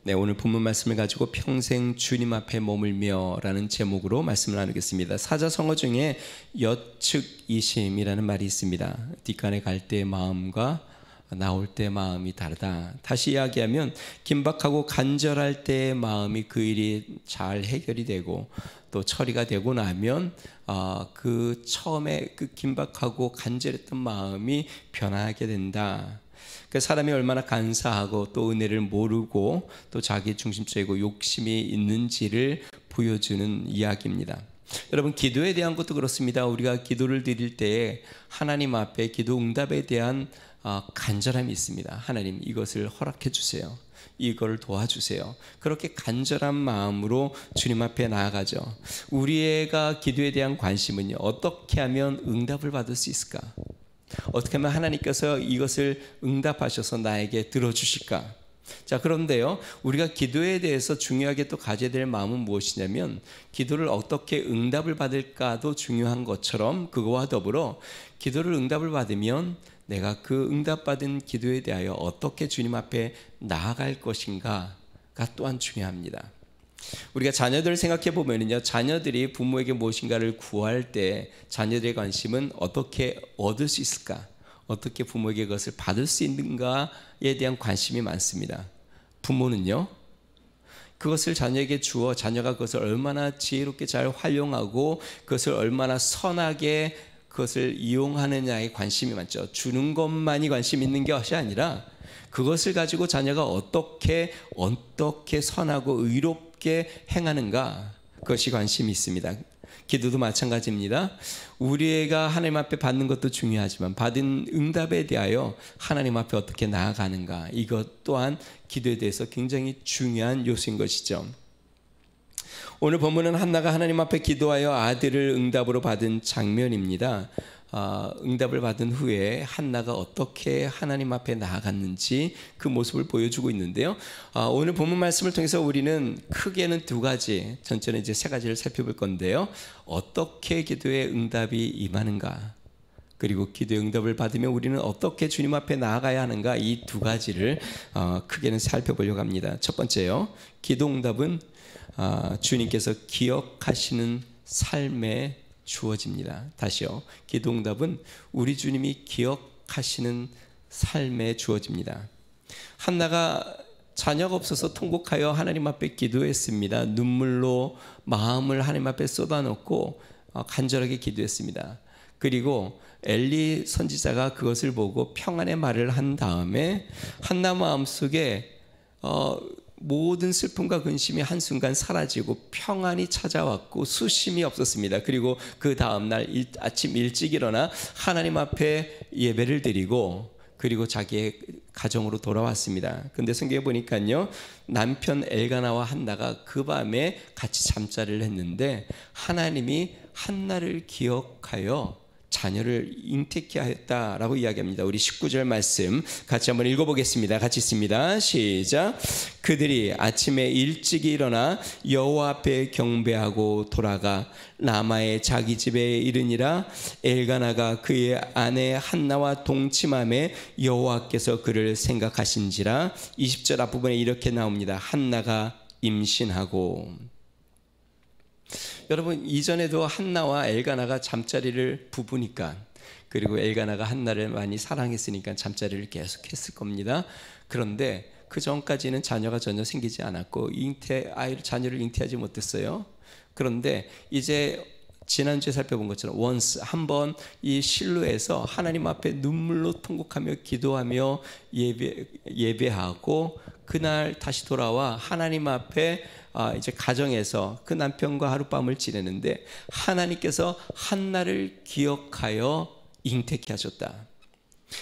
네, 오늘 본문 말씀을 가지고 평생 주님 앞에 머물며 라는 제목으로 말씀을 나누겠습니다. 사자성어 중에 여측이심이라는 말이 있습니다. 뒷간에 갈 때의 마음과 나올 때의 마음이 다르다. 다시 이야기하면 긴박하고 간절할 때의 마음이 그 일이 잘 해결이 되고 또 처리가 되고 나면 그 처음에 그 긴박하고 간절했던 마음이 변하게 된다. 그 사람이 얼마나 간사하고 또 은혜를 모르고 또 자기 중심적이고 욕심이 있는지를 보여주는 이야기입니다. 여러분, 기도에 대한 것도 그렇습니다. 우리가 기도를 드릴 때에 하나님 앞에 기도 응답에 대한 간절함이 있습니다. 하나님, 이것을 허락해 주세요. 이걸 도와주세요. 그렇게 간절한 마음으로 주님 앞에 나아가죠. 우리가 기도에 대한 관심은요, 어떻게 하면 응답을 받을 수 있을까? 어떻게 하면 하나님께서 이것을 응답하셔서 나에게 들어주실까? 자, 그런데요, 우리가 기도에 대해서 중요하게 또 가져야 될 마음은 무엇이냐면, 기도를 어떻게 응답을 받을까도 중요한 것처럼 그거와 더불어 기도를 응답을 받으면 내가 그 응답받은 기도에 대하여 어떻게 주님 앞에 나아갈 것인가가 또한 중요합니다. 우리가 자녀들을 생각해 보면요, 자녀들이 부모에게 무엇인가를 구할 때 자녀들의 관심은 어떻게 얻을 수 있을까, 어떻게 부모에게 그것을 받을 수 있는가에 대한 관심이 많습니다. 부모는요, 그것을 자녀에게 주어 자녀가 그것을 얼마나 지혜롭게 잘 활용하고 그것을 얼마나 선하게 그것을 이용하느냐에 관심이 많죠. 주는 것만이 관심 있는 것이 아니라 그것을 가지고 자녀가 어떻게 선하고 의롭게 행하는가, 그것이 관심이 있습니다. 기도도 마찬가지입니다. 우리가 하나님 앞에 받는 것도 중요하지만 받은 응답에 대하여 하나님 앞에 어떻게 나아가는가, 이것 또한 기도에 대해서 굉장히 중요한 요소인 것이죠. 오늘 본문은 한나가 하나님 앞에 기도하여 아들을 응답으로 받은 장면입니다. 응답을 받은 후에 한나가 어떻게 하나님 앞에 나아갔는지 그 모습을 보여주고 있는데요. 오늘 본문 말씀을 통해서 우리는 크게는 두 가지, 전체는 이제 세 가지를 살펴볼 건데요. 어떻게 기도의 응답이 임하는가, 그리고 기도의 응답을 받으면 우리는 어떻게 주님 앞에 나아가야 하는가, 이 두 가지를 크게는 살펴보려고 합니다. 첫 번째요, 기도 응답은 주님께서 기억하시는 삶에 주어집니다. 다시요, 기도 응답은 우리 주님이 기억하시는 삶에 주어집니다. 한나가 자녀가 없어서 통곡하여 하나님 앞에 기도했습니다. 눈물로 마음을 하나님 앞에 쏟아놓고 간절하게 기도했습니다. 그리고 엘리 선지자가 그것을 보고 평안의 말을 한 다음에 한나 마음속에 모든 슬픔과 근심이 한순간 사라지고 평안이 찾아왔고 수심이 없었습니다. 그리고 그 다음날 아침 일찍 일어나 하나님 앞에 예배를 드리고 그리고 자기의 가정으로 돌아왔습니다. 근데 성경에 보니까요, 남편 엘가나와 한나가 그 밤에 같이 잠자리를 했는데 하나님이 한나를 기억하여 자녀를 잉태케 하였다라고 이야기합니다. 우리 19절 말씀 같이 한번 읽어보겠습니다. 같이 읽습니다. 시작. 그들이 아침에 일찍 일어나 여호와 앞에 경배하고 돌아가 라마의 자기 집에 이르니라. 엘가나가 그의 아내 한나와 동침함에 여호와께서 그를 생각하신지라. 20절 앞부분에 이렇게 나옵니다. 한나가 임신하고. 여러분, 이전에도 한나와 엘가나가 잠자리를 부부니까, 그리고 엘가나가 한나를 많이 사랑했으니까 잠자리를 계속했을 겁니다. 그런데 그 전까지는 자녀가 전혀 생기지 않았고 자녀를 잉태하지 못했어요. 그런데 이제 지난주에 살펴본 것처럼 한번 이 실로에서 하나님 앞에 눈물로 통곡하며 기도하며 예배하고 그날 다시 돌아와 하나님 앞에 이제 가정에서 그 남편과 하룻밤을 지내는데 하나님께서 한나를 기억하여 잉태케 하셨다.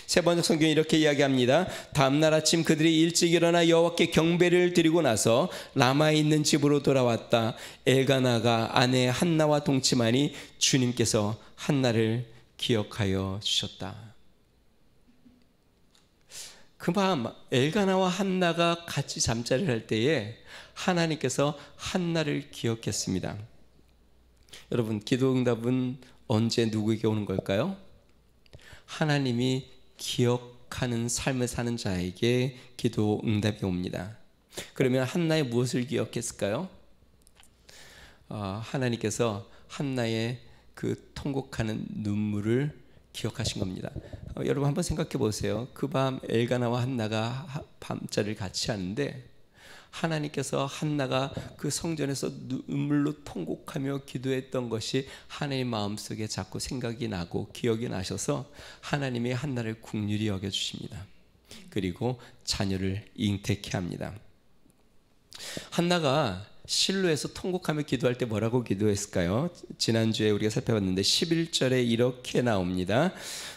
세 번째 성경이 이렇게 이야기합니다. 다음날 아침 그들이 일찍 일어나 여호와께 경배를 드리고 나서 라마에 있는 집으로 돌아왔다. 엘가나가 아내 한나와 동침하니 주님께서 한나를 기억하여 주셨다. 그 밤 엘가나와 한나가 같이 잠자리를 할 때에 하나님께서 한나를 기억했습니다. 여러분, 기도 응답은 언제 누구에게 오는 걸까요? 하나님이 기억하는 삶을 사는 자에게 기도 응답이 옵니다. 그러면 한나의 무엇을 기억했을까요? 하나님께서 한나의 그 통곡하는 눈물을 기억하신 겁니다. 여러분 한번 생각해 보세요. 그 밤 엘가나와 한나가 밤자리를 같이 하는데 하나님께서 한나가 그 성전에서 눈물로 통곡하며 기도했던 것이 하나님 마음속에 자꾸 생각이 나고 기억이 나셔서 하나님이 한나를 긍휼히 여겨주십니다. 그리고 자녀를 잉태케 합니다. 한나가 실로에서 통곡하며 기도할 때 뭐라고 기도했을까요? 지난주에 우리가 살펴봤는데 11절에 이렇게 나옵니다.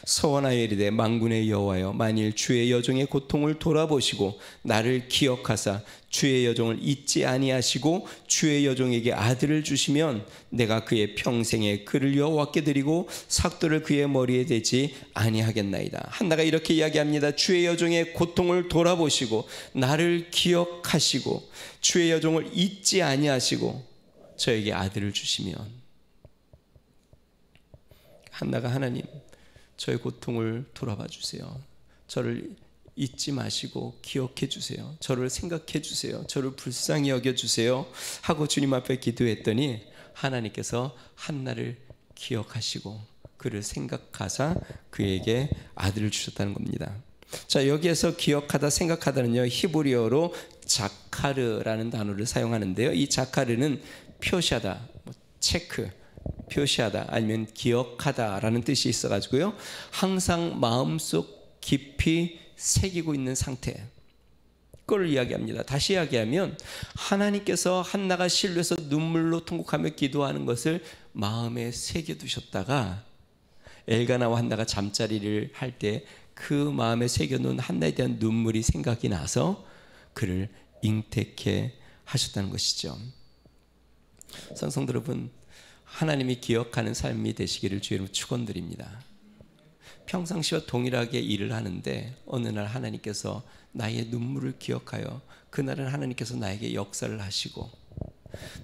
소원하여 이르되 만군의 여호와여, 만일 주의 여종의 고통을 돌아보시고 나를 기억하사 주의 여종을 잊지 아니하시고 주의 여종에게 아들을 주시면 내가 그의 평생에 그를 여호와께 드리고 삭도를 그의 머리에 대지 아니하겠나이다. 한나가 이렇게 이야기합니다. 주의 여종의 고통을 돌아보시고 나를 기억하시고 주의 여종을 잊지 아니하시고 저에게 아들을 주시면. 한나가 하나님, 저의 고통을 돌아봐 주세요. 저를 잊지 마시고 기억해 주세요. 저를 생각해 주세요. 저를 불쌍히 여겨 주세요 하고 주님 앞에 기도했더니 하나님께서 한나를 기억하시고 그를 생각하사 그에게 아들을 주셨다는 겁니다. 자, 여기에서 기억하다, 생각하다는요, 히브리어로 자카르라는 단어를 사용하는데요. 이 자카르는 표시하다, 체크, 표시하다, 아니면 기억하다라는 뜻이 있어가지고요, 항상 마음속 깊이 새기고 있는 상태, 그걸 이야기합니다. 다시 이야기하면 하나님께서 한나가 실로에서 눈물로 통곡하며 기도하는 것을 마음에 새겨두셨다가 엘가나와 한나가 잠자리를 할 때 그 마음에 새겨놓은 한나에 대한 눈물이 생각이 나서 그를 잉태케 하셨다는 것이죠. 성도 여러분, 하나님이 기억하는 삶이 되시기를 주의 이름으로 축원드립니다. 평상시와 동일하게 일을 하는데 어느 날 하나님께서 나의 눈물을 기억하여 그날은 하나님께서 나에게 역사를 하시고,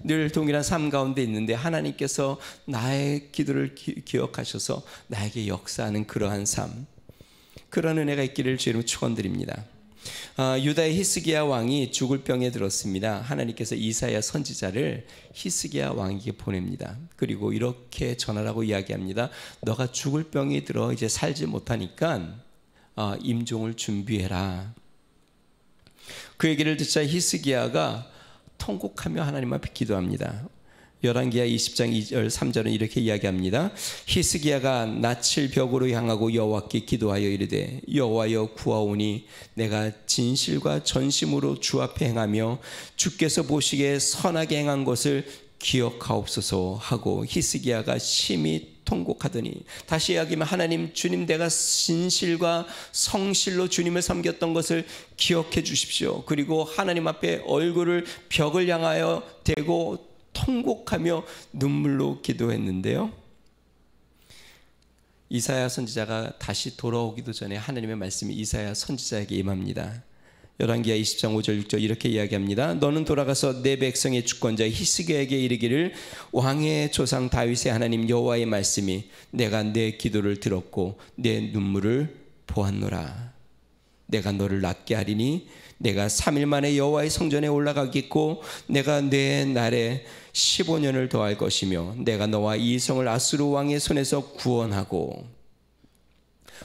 늘 동일한 삶 가운데 있는데 하나님께서 나의 기도를 기억하셔서 나에게 역사하는 그러한 삶, 그런 은혜가 있기를 주의 이름으로 축원드립니다. 유다의 히스기야 왕이 죽을 병에 들었습니다. 하나님께서 이사야 선지자를 히스기야 왕에게 보냅니다. 그리고 이렇게 전하라고 이야기합니다. 너가 죽을 병이 들어 이제 살지 못하니까 임종을 준비해라. 그 얘기를 듣자 히스기야가 통곡하며 하나님 앞에 기도합니다. 열왕기하 20장 2절 3절은 이렇게 이야기합니다. 히스기야가 낯을 벽으로 향하고 여호와께 기도하여 이르되 여호와여 구하오니 내가 진실과 전심으로 주 앞에 행하며 주께서 보시기에 선하게 행한 것을 기억하옵소서 하고 히스기야가 심히 통곡하더니, 다시 이야기하면 하나님, 주님, 내가 진실과 성실로 주님을 섬겼던 것을 기억해 주십시오. 그리고 하나님 앞에 얼굴을 벽을 향하여 대고 통곡하며 눈물로 기도했는데요, 이사야 선지자가 다시 돌아오기도 전에 하나님의 말씀이 이사야 선지자에게 임합니다. 열왕기하 20장 5절 6절 이렇게 이야기합니다. 너는 돌아가서 내 백성의 주권자 히스기야에게 이르기를 왕의 조상 다윗의 하나님 여호와의 말씀이 내가 내 기도를 들었고 내 눈물을 보았노라. 내가 너를 낫게 하리니 내가 3일 만에 여호와의 성전에 올라가겠고 내가 내 날에 15년을 더할 것이며 내가 너와 이 성을 아수르 왕의 손에서 구원하고.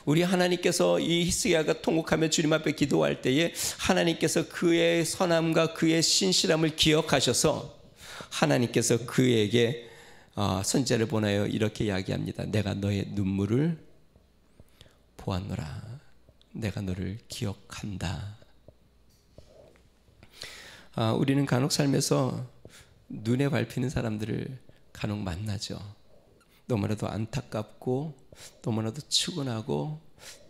우리 하나님께서 이 히스기야가 통곡하며 주님 앞에 기도할 때에 하나님께서 그의 선함과 그의 신실함을 기억하셔서 하나님께서 그에게 선지자를 보내어 이렇게 이야기합니다. 내가 너의 눈물을 보았노라. 내가 너를 기억한다. 우리는 간혹 삶에서 눈에 밟히는 사람들을 간혹 만나죠. 너무나도 안타깝고 너무나도 측은하고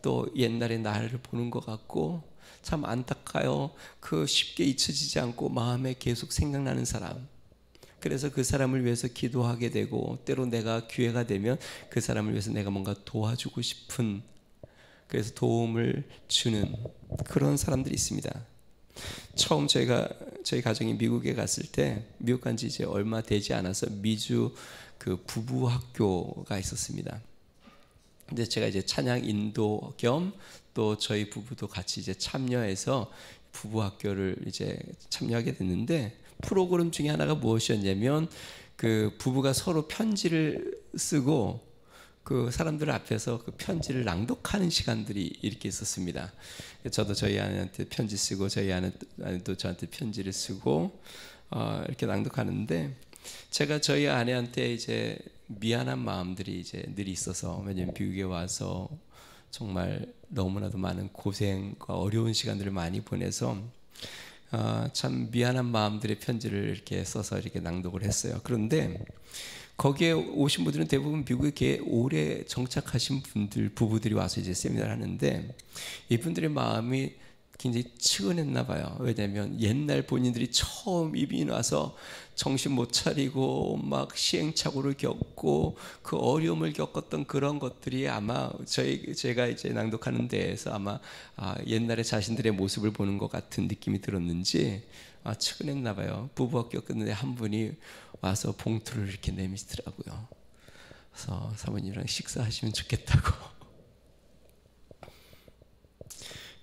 또 옛날의 나를 보는 것 같고 참 안타까요. 그 쉽게 잊혀지지 않고 마음에 계속 생각나는 사람. 그래서 그 사람을 위해서 기도하게 되고 때로 내가 기회가 되면 그 사람을 위해서 내가 뭔가 도와주고 싶은, 그래서 도움을 주는 그런 사람들이 있습니다. 처음 저희 가정이 미국에 갔을 때, 미국 간 지 이제 얼마 되지 않아서 미주 그 부부 학교가 있었습니다. 근데 제가 이제 찬양 인도 겸 또 저희 부부도 같이 이제 참여해서 부부 학교를 이제 참여하게 됐는데, 프로그램 중에 하나가 무엇이었냐면 그 부부가 서로 편지를 쓰고 그 사람들 앞에서 그 편지를 낭독하는 시간들이 이렇게 있었습니다. 저도 저희 아내한테 편지 쓰고 저희 아내도 저한테 편지를 쓰고 이렇게 낭독하는데, 제가 저희 아내한테 이제 미안한 마음들이 이제 늘 있어서, 왜냐면 미국에 와서 정말 너무나도 많은 고생과 어려운 시간들을 많이 보내서 참 미안한 마음들의 편지를 이렇게 써서 이렇게 낭독을 했어요. 그런데 거기에 오신 분들은 대부분 미국에 오래 정착하신 분들, 부부들이 와서 이제 세미나를 하는데, 이분들의 마음이 굉장히 측은했나 봐요. 왜냐하면 옛날 본인들이 처음 이민 와서 정신 못 차리고 막 시행착오를 겪고 그 어려움을 겪었던 그런 것들이 아마 제가 이제 낭독하는 데에서 아마 옛날에 자신들의 모습을 보는 것 같은 느낌이 들었는지 측은했나 봐요. 부부 학교 끝는데 한 분이 와서 봉투를 이렇게 내미시더라고요. 그래서 사모님이랑 식사하시면 좋겠다고.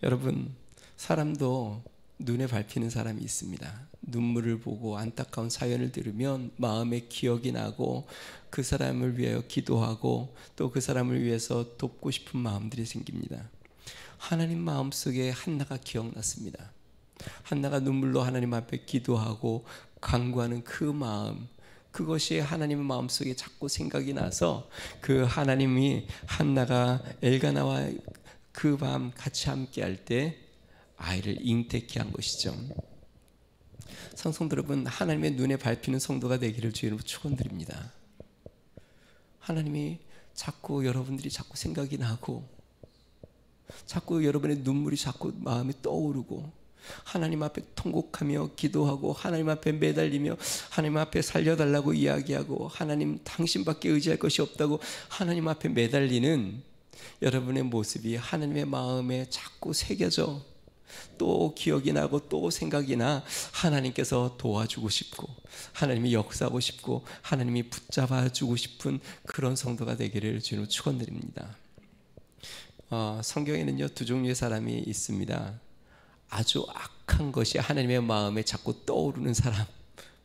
여러분, 사람도 눈에 밟히는 사람이 있습니다. 눈물을 보고 안타까운 사연을 들으면 마음에 기억이 나고 그 사람을 위하여 기도하고 또 그 사람을 위해서 돕고 싶은 마음들이 생깁니다. 하나님 마음속에 한나가 기억났습니다. 한나가 눈물로 하나님 앞에 기도하고 간구하는 그 마음, 그것이 하나님의 마음속에 자꾸 생각이 나서 그 하나님이 한나가 엘가나와 그 밤 같이 함께 할 때 아이를 잉태케 한 것이죠. 성도 여러분, 하나님의 눈에 밟히는 성도가 되기를 주님으로 축원드립니다. 하나님이 자꾸 여러분들이 자꾸 생각이 나고 자꾸 여러분의 눈물이 자꾸 마음에 떠오르고 하나님 앞에 통곡하며 기도하고 하나님 앞에 매달리며 하나님 앞에 살려달라고 이야기하고 하나님 당신밖에 의지할 것이 없다고 하나님 앞에 매달리는 여러분의 모습이 하나님의 마음에 자꾸 새겨져 또 기억이 나고 또 생각이 나 하나님께서 도와주고 싶고 하나님이 역사하고 싶고 하나님이 붙잡아주고 싶은 그런 성도가 되기를 주님으로 축원드립니다. 성경에는요 두 종류의 사람이 있습니다. 아주 악한 것이 하나님의 마음에 자꾸 떠오르는 사람,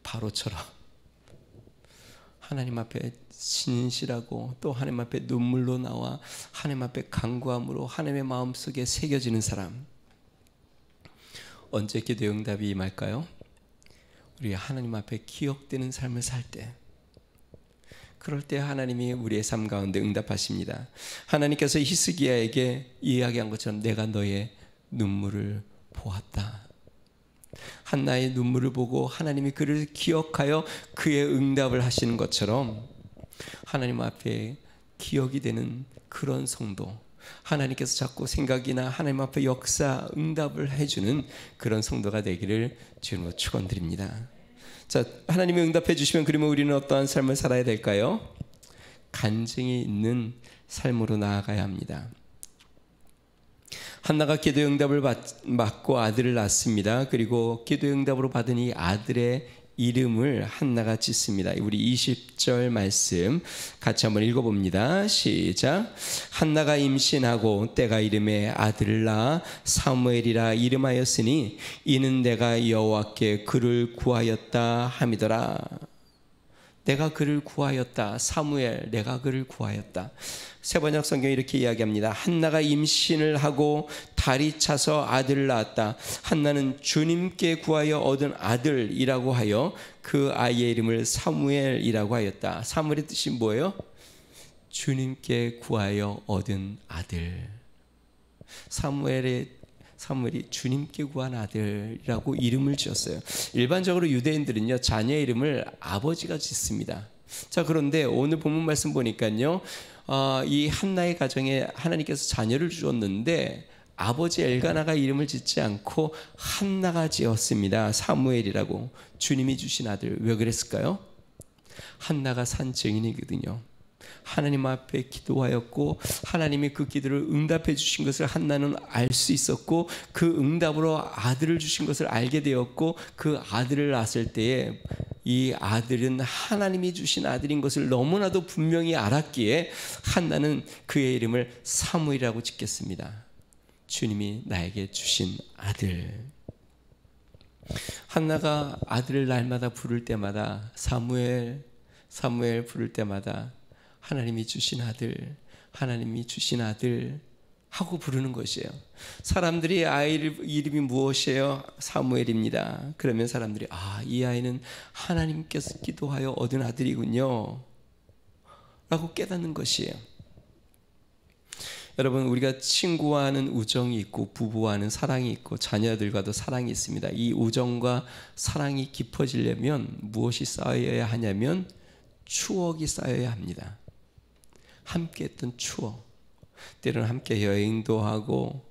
바로처럼 하나님 앞에 진실하고 또 하나님 앞에 눈물로 나와 하나님 앞에 간구함으로 하나님의 마음속에 새겨지는 사람. 언제 기도 응답이 임할까요? 우리 하나님 앞에 기억되는 삶을 살 때, 그럴 때 하나님이 우리의 삶 가운데 응답하십니다. 하나님께서 히스기야에게 이야기한 것처럼 내가 너의 눈물을 보았다. 한나의 눈물을 보고 하나님이 그를 기억하여 그의 응답을 하시는 것처럼 하나님 앞에 기억이 되는 그런 성도, 하나님께서 자꾸 생각이나 하나님 앞에 역사 응답을 해주는 그런 성도가 되기를 주님으로 축원드립니다. 자, 하나님이 응답해 주시면 그러면 우리는 어떠한 삶을 살아야 될까요? 간증이 있는 삶으로 나아가야 합니다. 한나가 기도의 응답을 받고 아들을 낳습니다. 그리고 기도의 응답으로 받은 이 아들의 이름을 한나가 짓습니다. 우리 20절 말씀 같이 한번 읽어봅니다. 시작. 한나가 임신하고 때가 이름에 아들을 낳아 사무엘이라 이름하였으니 이는 내가 여호와께 그를 구하였다 함이더라. 내가 그를 구하였다. 사무엘, 내가 그를 구하였다. 세번역 성경이 이렇게 이야기합니다. 한나가 임신을 하고 달이 차서 아들을 낳았다. 한나는 주님께 구하여 얻은 아들이라고 하여 그 아이의 이름을 사무엘이라고 하였다. 사무엘의 뜻이 뭐예요? 주님께 구하여 얻은 아들. 사무엘이 주님께 구한 아들이라고 이름을 지었어요. 일반적으로 유대인들은요 자녀의 이름을 아버지가 짓습니다. 자, 그런데 오늘 본문 말씀 보니까요 이 한나의 가정에 하나님께서 자녀를 주었는데 아버지 엘가나가 이름을 짓지 않고 한나가 지었습니다. 사무엘이라고. 주님이 주신 아들. 왜 그랬을까요? 한나가 산 증인이거든요. 하나님 앞에 기도하였고 하나님이 그 기도를 응답해 주신 것을 한나는 알 수 있었고 그 응답으로 아들을 주신 것을 알게 되었고 그 아들을 낳았을 때에 이 아들은 하나님이 주신 아들인 것을 너무나도 분명히 알았기에 한나는 그의 이름을 사무엘이라고 짓겠습니다. 주님이 나에게 주신 아들. 한나가 아들을 날마다 부를 때마다 사무엘 사무엘 부를 때마다 하나님이 주신 아들, 하나님이 주신 아들 하고 부르는 것이에요. 사람들이 아이 이름이 무엇이에요? 사무엘입니다. 그러면 사람들이 이 아이는 하나님께서 기도하여 얻은 아들이군요 라고 깨닫는 것이에요. 여러분, 우리가 친구와는 우정이 있고 부부와는 사랑이 있고 자녀들과도 사랑이 있습니다. 이 우정과 사랑이 깊어지려면 무엇이 쌓여야 하냐면 추억이 쌓여야 합니다. 함께 했던 추억, 때로는 함께 여행도 하고,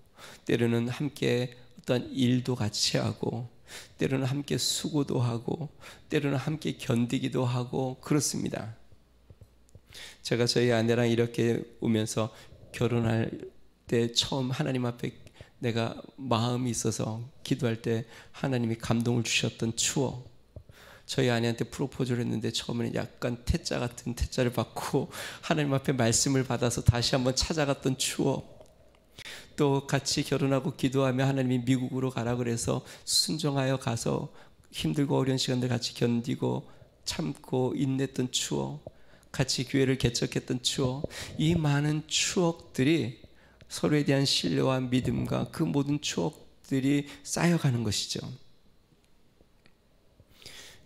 때로는 함께 어떤 일도 같이 하고, 때로는 함께 수고도 하고, 때로는 함께 견디기도 하고 그렇습니다. 제가 저희 아내랑 이렇게 오면서 결혼할 때 처음 하나님 앞에 내가 마음이 있어서 기도할 때 하나님이 감동을 주셨던 추억, 저희 아내한테 프로포즈를 했는데 처음에는 약간 태자 같은 태자를 받고 하나님 앞에 말씀을 받아서 다시 한번 찾아갔던 추억, 또 같이 결혼하고 기도하며 하나님이 미국으로 가라 그래서 순종하여 가서 힘들고 어려운 시간들 같이 견디고 참고 인냈던 추억, 같이 교회를 개척했던 추억, 이 많은 추억들이 서로에 대한 신뢰와 믿음과 그 모든 추억들이 쌓여가는 것이죠.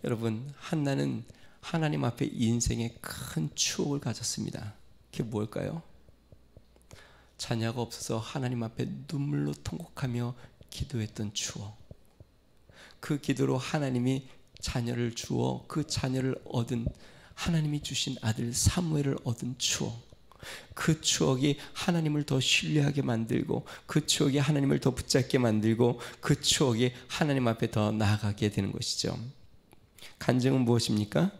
여러분, 한나는 하나님 앞에 인생의 큰 추억을 가졌습니다. 그게 뭘까요? 자녀가 없어서 하나님 앞에 눈물로 통곡하며 기도했던 추억, 그 기도로 하나님이 자녀를 주어 그 자녀를 얻은, 하나님이 주신 아들 사무엘을 얻은 추억, 그 추억이 하나님을 더 신뢰하게 만들고, 그 추억이 하나님을 더 붙잡게 만들고, 그 추억이 하나님 앞에 더 나아가게 되는 것이죠. 간증은 무엇입니까?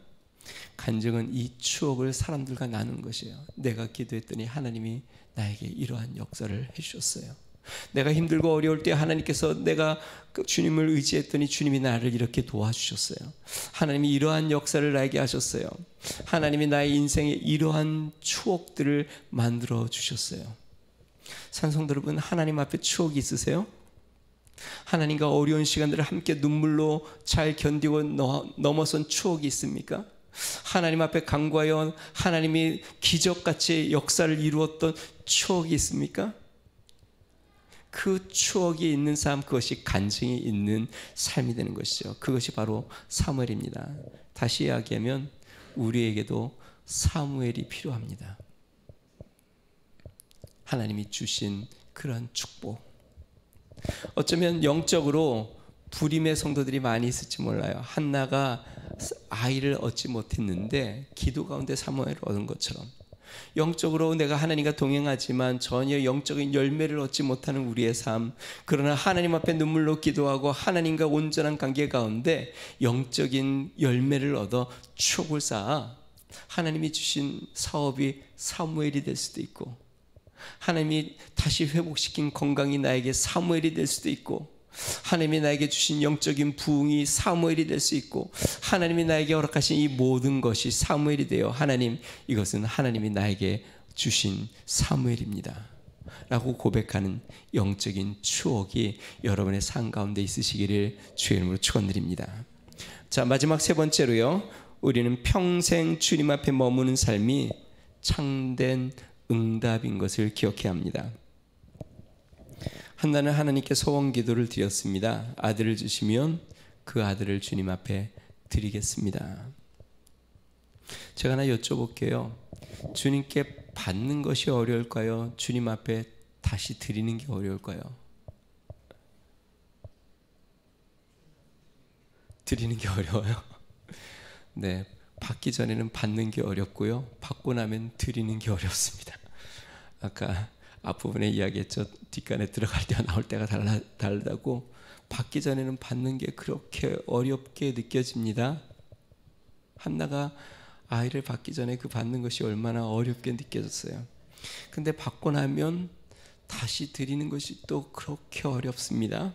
간증은 이 추억을 사람들과 나누는 것이에요. 내가 기도했더니 하나님이 나에게 이러한 역사를 해주셨어요. 내가 힘들고 어려울 때 하나님께서 내가 주님을 의지했더니 주님이 나를 이렇게 도와주셨어요. 하나님이 이러한 역사를 나에게 하셨어요. 하나님이 나의 인생에 이러한 추억들을 만들어 주셨어요. 산성도 여러분, 하나님 앞에 추억이 있으세요? 하나님과 어려운 시간들을 함께 눈물로 잘 견디고 넘어선 추억이 있습니까? 하나님 앞에 간구하여 하나님이 기적같이 역사를 이루었던 추억이 있습니까? 그 추억이 있는 삶, 그것이 간증이 있는 삶이 되는 것이죠. 그것이 바로 사무엘입니다. 다시 이야기하면 우리에게도 사무엘이 필요합니다. 하나님이 주신 그런 축복. 어쩌면 영적으로 불임의 성도들이 많이 있을지 몰라요. 한나가 아이를 얻지 못했는데 기도 가운데 사무엘을 얻은 것처럼, 영적으로 내가 하나님과 동행하지만 전혀 영적인 열매를 얻지 못하는 우리의 삶, 그러나 하나님 앞에 눈물로 기도하고 하나님과 온전한 관계 가운데 영적인 열매를 얻어 추억을 쌓아 하나님이 주신 사업이 사무엘이 될 수도 있고, 하나님이 다시 회복시킨 건강이 나에게 사무엘이 될 수도 있고, 하나님이 나에게 주신 영적인 부흥이 사무엘이 될 수 있고, 하나님이 나에게 허락하신 이 모든 것이 사무엘이 되어 하나님, 이것은 하나님이 나에게 주신 사무엘입니다 라고 고백하는 영적인 추억이 여러분의 삶 가운데 있으시기를 주의 이름으로 축원드립니다. 자, 마지막 세 번째로요, 우리는 평생 주님 앞에 머무는 삶이 참된 응답인 것을 기억해야 합니다. 한나는 하나님께 소원 기도를 드렸습니다. 아들을 주시면 그 아들을 주님 앞에 드리겠습니다. 제가 하나 여쭤볼게요. 주님께 받는 것이 어려울까요? 주님 앞에 다시 드리는 게 어려울까요? 드리는 게 어려워요. 네, 받기 전에는 받는 게 어렵고요, 받고 나면 드리는 게 어렵습니다. 아까 앞부분에 이야기했죠. 뒷간에 들어갈 때와 나올 때가 다르다고. 받기 전에는 받는 게 그렇게 어렵게 느껴집니다. 한나가 아이를 받기 전에 그 받는 것이 얼마나 어렵게 느껴졌어요. 근데 받고 나면 다시 드리는 것이 또 그렇게 어렵습니다.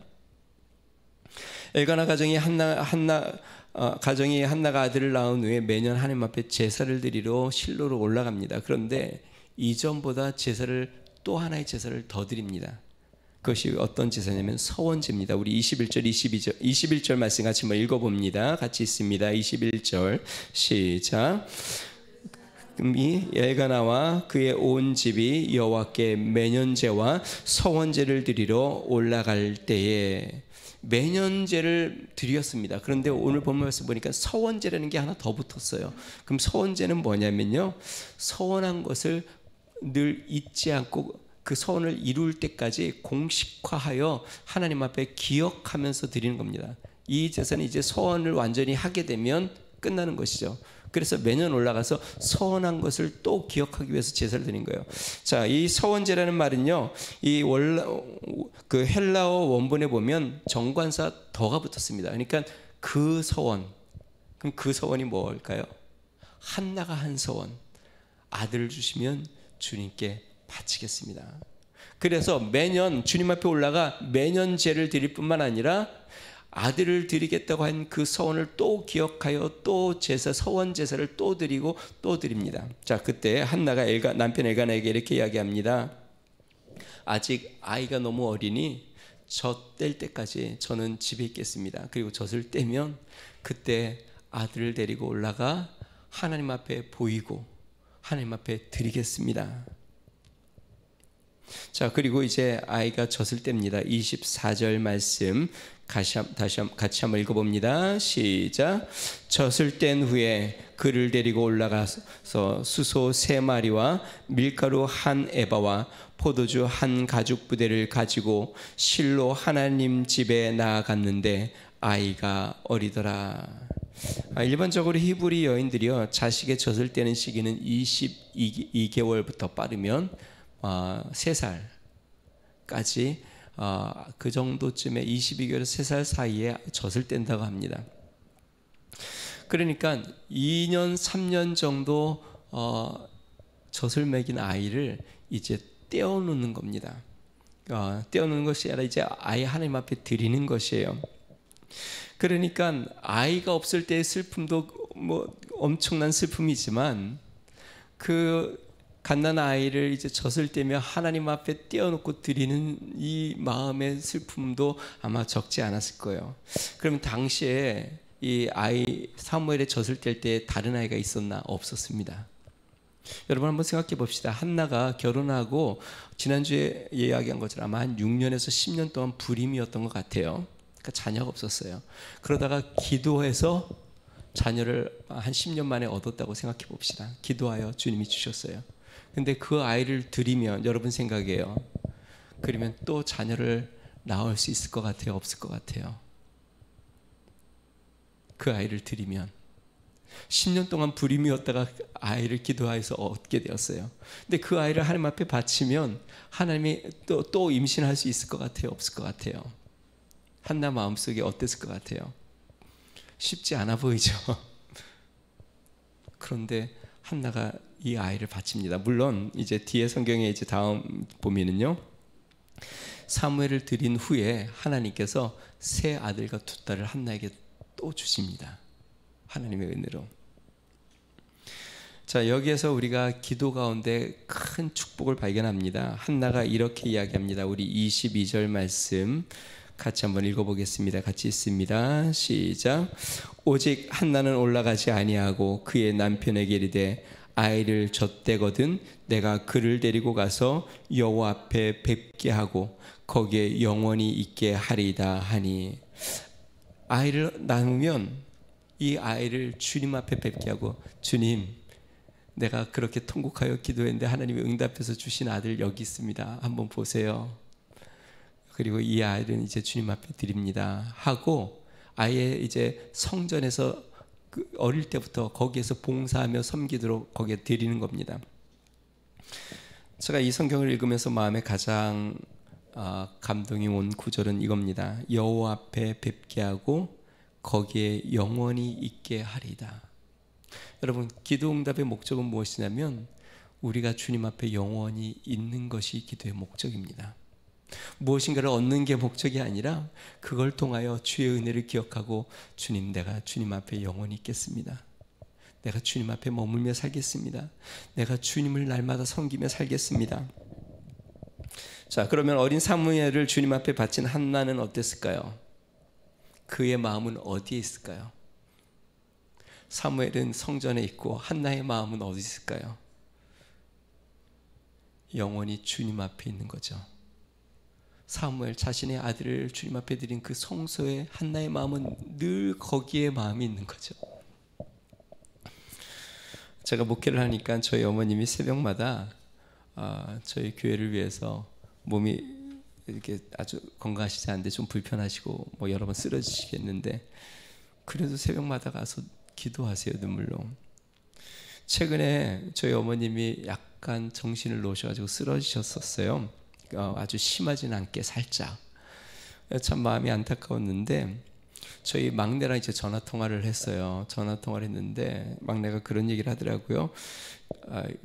엘가나 가정이 한나가 아들을 낳은 후에 매년 하나님 앞에 제사를 드리러 실로로 올라갑니다. 그런데 이전보다 제사를, 또 하나의 제사를 더 드립니다. 그것이 어떤 제사냐면 서원제입니다. 우리 21절, 21절 말씀 같이 한번 읽어봅니다. 같이 있습니다. 21절 시작. 엘가나와 그의 온 집이 여호와께 매년제와 서원제를 드리러 올라갈 때에 매년제를 드렸습니다. 그런데 오늘 본문 말씀 보니까 서원제라는 게 하나 더 붙었어요. 그럼 서원제는 뭐냐면요, 서원한 것을 늘 잊지 않고 그 서원을 이룰 때까지 공식화하여 하나님 앞에 기억하면서 드리는 겁니다. 이 제사는 이제 서원을 완전히 하게 되면 끝나는 것이죠. 그래서 매년 올라가서 서원한 것을 또 기억하기 위해서 제사를 드린 거예요. 자, 이 서원제라는 말은요, 그 헬라어 원본에 보면 정관사 더가 붙었습니다. 그러니까 그 서원. 그럼 그 서원이 뭘까요? 한나가 한 서원. 아들을 주시면 주님께 바치겠습니다. 그래서 매년 주님 앞에 올라가 매년 제를 드릴 뿐만 아니라 아들을 드리겠다고 한 그 서원을 또 기억하여 또 제사, 서원 제사를 또 드리고 또 드립니다. 자, 그때 한나가 남편 엘가나에게 이렇게 이야기합니다. 아직 아이가 너무 어리니 젖 뗄 때까지 저는 집에 있겠습니다. 그리고 젖을 떼면 그때 아들을 데리고 올라가 하나님 앞에 보이고 하나님 앞에 드리겠습니다. 자, 그리고 이제 아이가 젖을 뗍니다. 24절 말씀 같이 한번 읽어봅니다. 시작. 젖을 뗀 후에 그를 데리고 올라가서 수소 3마리와 밀가루 1에바와 포도주 1가죽 부대를 가지고 실로 하나님 집에 나아갔는데 아이가 어리더라. 일반적으로 히브리 여인들이요, 자식의 젖을 떼는 시기는 22개월부터 빠르면 3살까지 그 정도쯤에 22개월에서 3살 사이에 젖을 뗀다고 합니다. 그러니까 2년 3년 정도 젖을 먹인 아이를 이제 떼어놓는 겁니다. 떼어놓는 것이 아니라 이제 아이 하나님 앞에 드리는 것이에요. 그러니까 아이가 없을 때의 슬픔도 뭐 엄청난 슬픔이지만 그 갓난아기 아이를 이제 젖을 떼며 하나님 앞에 떼어놓고 드리는 이 마음의 슬픔도 아마 적지 않았을 거예요. 그러면 당시에 이 아이 사무엘의 젖을 뗄 때 다른 아이가 있었나? 없었습니다. 여러분 한번 생각해 봅시다. 한나가 결혼하고 지난주에 이야기한 것처럼 아마 한 6년에서 10년 동안 불임이었던 것 같아요. 그러니까 자녀가 없었어요. 그러다가 기도해서 자녀를 한 10년 만에 얻었다고 생각해 봅시다. 기도하여 주님이 주셨어요. 근데 그 아이를 드리면 여러분 생각이에요. 그러면 또 자녀를 낳을 수 있을 것 같아요? 없을 것 같아요? 그 아이를 드리면 10년 동안 불임이었다가 아이를 기도하여서 얻게 되었어요. 근데 그 아이를 하나님 앞에 바치면 하나님이 또 임신할 수 있을 것 같아요? 없을 것 같아요? 한나 마음속에 어땠을 것 같아요? 쉽지 않아 보이죠? 그런데 한나가 이 아이를 바칩니다. 물론 이제 뒤에 성경에 이제 다음 보면은요, 사무엘을 드린 후에 하나님께서 세 아들과 두 딸을 한나에게 또 주십니다. 하나님의 은혜로. 자, 여기에서 우리가 기도 가운데 큰 축복을 발견합니다. 한나가 이렇게 이야기합니다. 우리 22절 말씀 같이 한번 읽어보겠습니다. 같이 있습니다. 시작. 오직 한나는 올라가지 아니하고 그의 남편에게 이르되 아이를 젖대거든 내가 그를 데리고 가서 여호와 앞에 뵙게 하고 거기에 영원히 있게 하리이다 하니, 아이를 낳으면 이 아이를 주님 앞에 뵙게 하고, 주님 내가 그렇게 통곡하여 기도했는데 하나님이 응답해서 주신 아들 여기 있습니다. 한번 보세요. 그리고 이 아이를 이제 주님 앞에 드립니다 하고, 아예 이제 성전에서 어릴 때부터 거기에서 봉사하며 섬기도록 거기에 드리는 겁니다. 제가 이 성경을 읽으면서 마음에 가장 감동이 온 구절은 이겁니다. 여호와 앞에 뵙게 하고 거기에 영원히 있게 하리다. 여러분, 기도 응답의 목적은 무엇이냐면 우리가 주님 앞에 영원히 있는 것이 기도의 목적입니다. 무엇인가를 얻는 게 목적이 아니라 그걸 통하여 주의 은혜를 기억하고, 주님 내가 주님 앞에 영원히 있겠습니다. 내가 주님 앞에 머물며 살겠습니다. 내가 주님을 날마다 섬기며 살겠습니다. 자, 그러면 어린 사무엘을 주님 앞에 바친 한나는 어땠을까요? 그의 마음은 어디에 있을까요? 사무엘은 성전에 있고 한나의 마음은 어디 있을까요? 영원히 주님 앞에 있는 거죠. 사무엘 자신의 아들을 주님 앞에 드린 그 성소에 한나의 마음은 늘 거기에 마음이 있는 거죠. 제가 목회를 하니까 저희 어머님이 새벽마다 저희 교회를 위해서 몸이 이렇게 아주 건강하시지 않은데 좀 불편하시고 뭐 여러 번 쓰러지시겠는데 그래도 새벽마다 가서 기도하세요, 눈물로. 최근에 저희 어머님이 약간 정신을 놓으셔가지고 쓰러지셨었어요. 아주 심하진 않게 살짝. 참 마음이 안타까웠는데 저희 막내랑 이제 전화 통화를 했어요. 전화 통화를 했는데 막내가 그런 얘기를 하더라고요.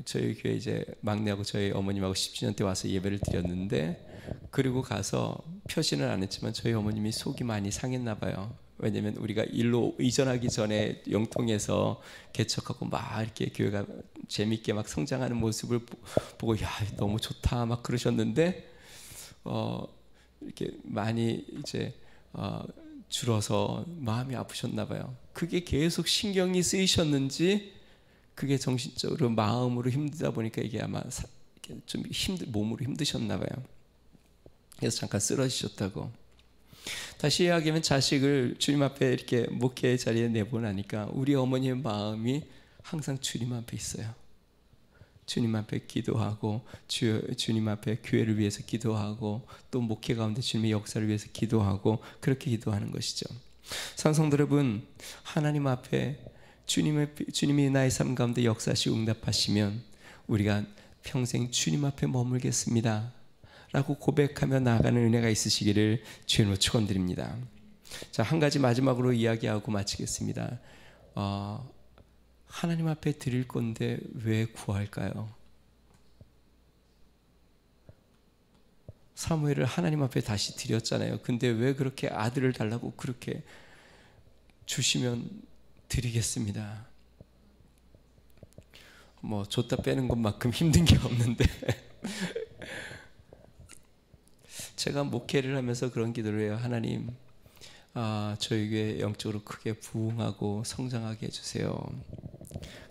저희 교회 이제 막내하고 저희 어머님하고 10주년 때 와서 예배를 드렸는데 그리고 가서 표시는 안 했지만 저희 어머님이 속이 많이 상했나 봐요. 왜냐면 우리가 일로 이전하기 전에 영통에서 개척하고 막 이렇게 교회가 재밌게 막 성장하는 모습을 보고 야 너무 좋다 막 그러셨는데 이렇게 많이 이제 줄어서 마음이 아프셨나 봐요. 그게 계속 신경이 쓰이셨는지 그게 정신적으로 마음으로 힘들다 보니까 이게 아마 좀 몸으로 힘드셨나 봐요. 그래서 잠깐 쓰러지셨다고. 다시 이야기하면 자식을 주님 앞에 이렇게 목회 자리에 내보내니까 우리 어머니의 마음이 항상 주님 앞에 있어요. 주님 앞에 기도하고 주님 앞에 교회를 위해서 기도하고 또 목회 가운데 주님의 역사를 위해서 기도하고 그렇게 기도하는 것이죠. 사랑성도 여러분, 하나님 앞에 주님이 나의 삶 가운데 역사하시고 응답하시면 우리가 평생 주님 앞에 머물겠습니다 라고 고백하며 나아가는 은혜가 있으시기를 주님으로 축원드립니다. 자, 한 가지 마지막으로 이야기하고 마치겠습니다. 하나님 앞에 드릴 건데 왜 구할까요? 사무엘을 하나님 앞에 다시 드렸잖아요. 근데 왜 그렇게 아들을 달라고 그렇게 주시면 드리겠습니다. 뭐 줬다 빼는 것만큼 힘든 게 없는데 제가 목회를 하면서 그런 기도를 해요. 하나님, 저희 교회 영적으로 크게 부흥하고 성장하게 해주세요.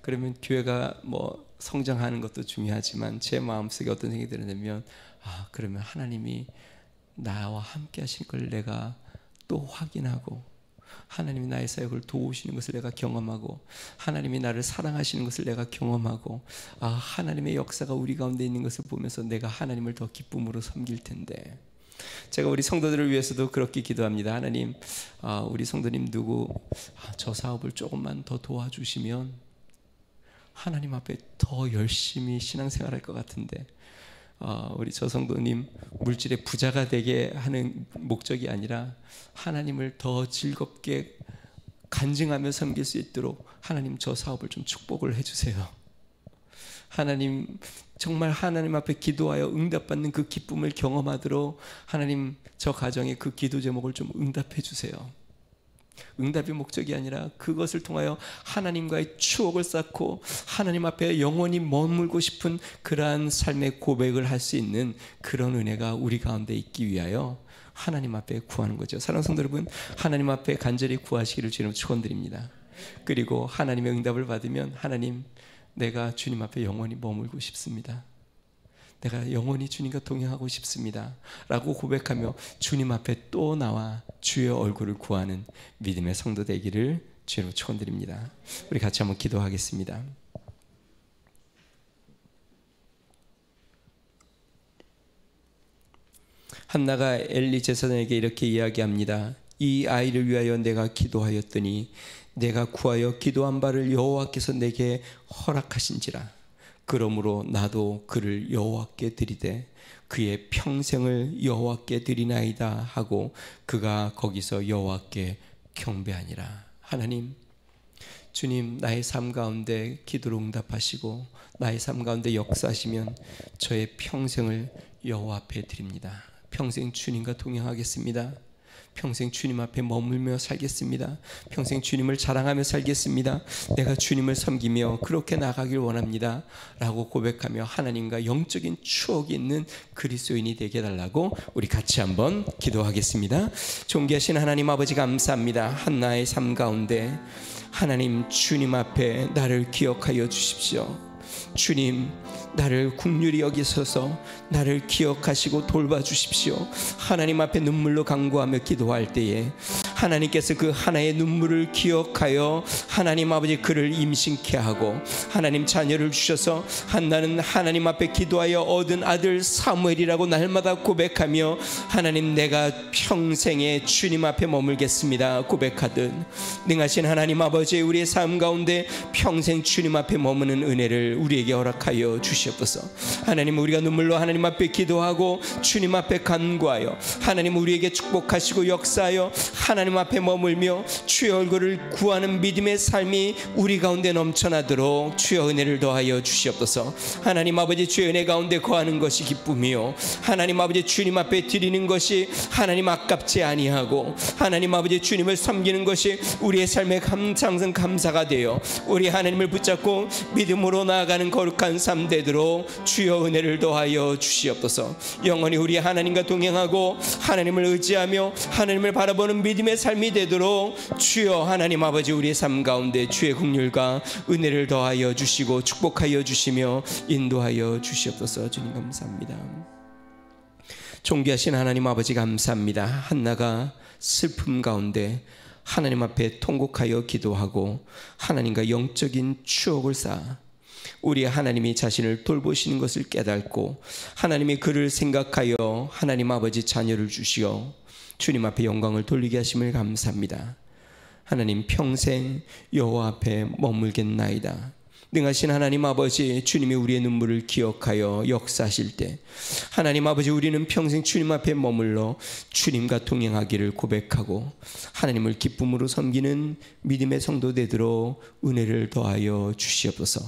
그러면 교회가 뭐 성장하는 것도 중요하지만 제 마음속에 어떤 생각이 드냐면 그러면 하나님이 나와 함께 하신 걸 내가 또 확인하고 하나님이 나의 사역을 도우시는 것을 내가 경험하고 하나님이 나를 사랑하시는 것을 내가 경험하고 하나님의 역사가 우리 가운데 있는 것을 보면서 내가 하나님을 더 기쁨으로 섬길 텐데 제가 우리 성도들을 위해서도 그렇게 기도합니다. 하나님, 우리 성도님 누구 저 사업을 조금만 더 도와주시면 하나님 앞에 더 열심히 신앙생활할 것 같은데 우리 저 성도님 물질의 부자가 되게 하는 목적이 아니라 하나님을 더 즐겁게 간증하며 섬길 수 있도록 하나님 저 사업을 좀 축복을 해주세요. 하나님 정말 하나님 앞에 기도하여 응답받는 그 기쁨을 경험하도록 하나님 저 가정의 그 기도 제목을 좀 응답해 주세요. 응답이 목적이 아니라 그것을 통하여 하나님과의 추억을 쌓고 하나님 앞에 영원히 머물고 싶은 그러한 삶의 고백을 할 수 있는 그런 은혜가 우리 가운데 있기 위하여 하나님 앞에 구하는 거죠. 사랑하는 성도 여러분, 하나님 앞에 간절히 구하시기를 주님으로 축원드립니다. 그리고 하나님의 응답을 받으면 하나님, 내가 주님 앞에 영원히 머물고 싶습니다. 내가 영원히 주님과 동행하고 싶습니다 라고 고백하며 주님 앞에 또 나와 주의 얼굴을 구하는 믿음의 성도 되기를 주님으로 축원드립니다. 우리 같이 한번 기도하겠습니다. 한나가 엘리 제사장에게 이렇게 이야기합니다. 이 아이를 위하여 내가 기도하였더니 내가 구하여 기도한 바를 여호와께서 내게 허락하신지라. 그러므로 나도 그를 여호와께 드리되 그의 평생을 여호와께 드리나이다 하고 그가 거기서 여호와께 경배하니라. 하나님, 주님, 나의 삶 가운데 기도로 응답하시고 나의 삶 가운데 역사하시면 저의 평생을 여호와 앞에 드립니다. 평생 주님과 동행하겠습니다. 평생 주님 앞에 머물며 살겠습니다. 평생 주님을 자랑하며 살겠습니다. 내가 주님을 섬기며 그렇게 나가길 원합니다 라고 고백하며 하나님과 영적인 추억이 있는 그리스도인이 되게 해달라고 우리 같이 한번 기도하겠습니다. 존귀하신 하나님 아버지, 감사합니다. 한나의 삶 가운데 하나님, 주님 앞에 나를 기억하여 주십시오. 주님, 나를 긍휼히 여기셔서 나를 기억하시고 돌봐주십시오. 하나님 앞에 눈물로 간구하며 기도할 때에 하나님께서 그 하나의 눈물을 기억하여 하나님 아버지 그를 임신케 하고 하나님 자녀를 주셔서 한나는 하나님 앞에 기도하여 얻은 아들 사무엘이라고 날마다 고백하며 하나님, 내가 평생에 주님 앞에 머물겠습니다 고백하듯 능하신 하나님 아버지, 우리의 삶 가운데 평생 주님 앞에 머무는 은혜를 우리에게 허락하여 주시옵소서. 하나님, 우리가 눈물로 하나님 앞에 기도하고 주님 앞에 간구하여 하나님 우리에게 축복하시고 역사하여 하나님 앞에 머물며 주의 얼굴을 구하는 믿음의 삶이 우리 가운데 넘쳐나도록 주의 은혜를 더하여 주시옵소서. 하나님 아버지, 주의 은혜 가운데 거하는 것이 기쁨이요 하나님 아버지, 주님 앞에 드리는 것이 하나님 아깝지 아니하고 하나님 아버지, 주님을 섬기는 것이 우리의 삶의 항상 감사가 되어 우리 하나님을 붙잡고 믿음으로 나아가는 거룩한 삶 되도록 주여 은혜를 더하여 주시옵소서. 영원히 우리 하나님과 동행하고 하나님을 의지하며 하나님을 바라보는 믿음의 삶이 되도록 주여 하나님 아버지, 우리의 삶 가운데 주의 긍휼과 은혜를 더하여 주시고 축복하여 주시며 인도하여 주시옵소서. 주님 감사합니다. 존귀하신 하나님 아버지, 감사합니다. 한나가 슬픔 가운데 하나님 앞에 통곡하여 기도하고 하나님과 영적인 추억을 쌓아 우리 하나님이 자신을 돌보시는 것을 깨닫고 하나님이 그를 생각하여 하나님 아버지 자녀를 주시어 주님 앞에 영광을 돌리게 하심을 감사합니다. 하나님, 평생 여호와 앞에 머물겠나이다. 능하신 하나님 아버지, 주님이 우리의 눈물을 기억하여 역사하실 때 하나님 아버지, 우리는 평생 주님 앞에 머물러 주님과 동행하기를 고백하고 하나님을 기쁨으로 섬기는 믿음의 성도 되도록 은혜를 더하여 주시옵소서.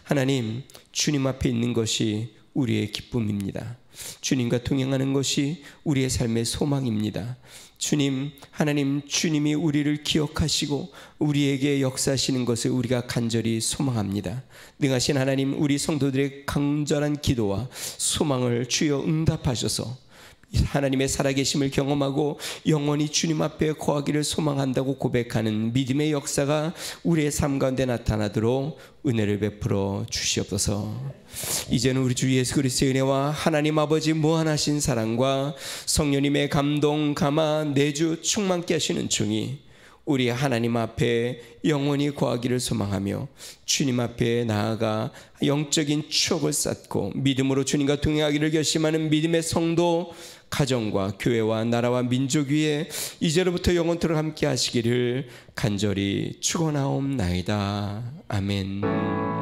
하나님, 주님 앞에 있는 것이 우리의 기쁨입니다. 주님과 동행하는 것이 우리의 삶의 소망입니다. 주님, 하나님, 주님이 우리를 기억하시고 우리에게 역사하시는 것을 우리가 간절히 소망합니다. 능하신 하나님, 우리 성도들의 간절한 기도와 소망을 주여 응답하셔서 하나님의 살아계심을 경험하고 영원히 주님 앞에 거하기를 소망한다고 고백하는 믿음의 역사가 우리의 삶 가운데 나타나도록 은혜를 베풀어 주시옵소서. 이제는 우리 주 예수 그리스도의 은혜와 하나님 아버지 무한하신 사랑과 성령님의 감동, 감화, 내주 충만케 하시는 종이 우리 하나님 앞에 영원히 거하기를 소망하며 주님 앞에 나아가 영적인 추억을 쌓고 믿음으로 주님과 동행하기를 결심하는 믿음의 성도, 가정과 교회와 나라와 민족 위에 이제로부터 영원토록 함께 하시기를 간절히 축원하옵나이다. 아멘.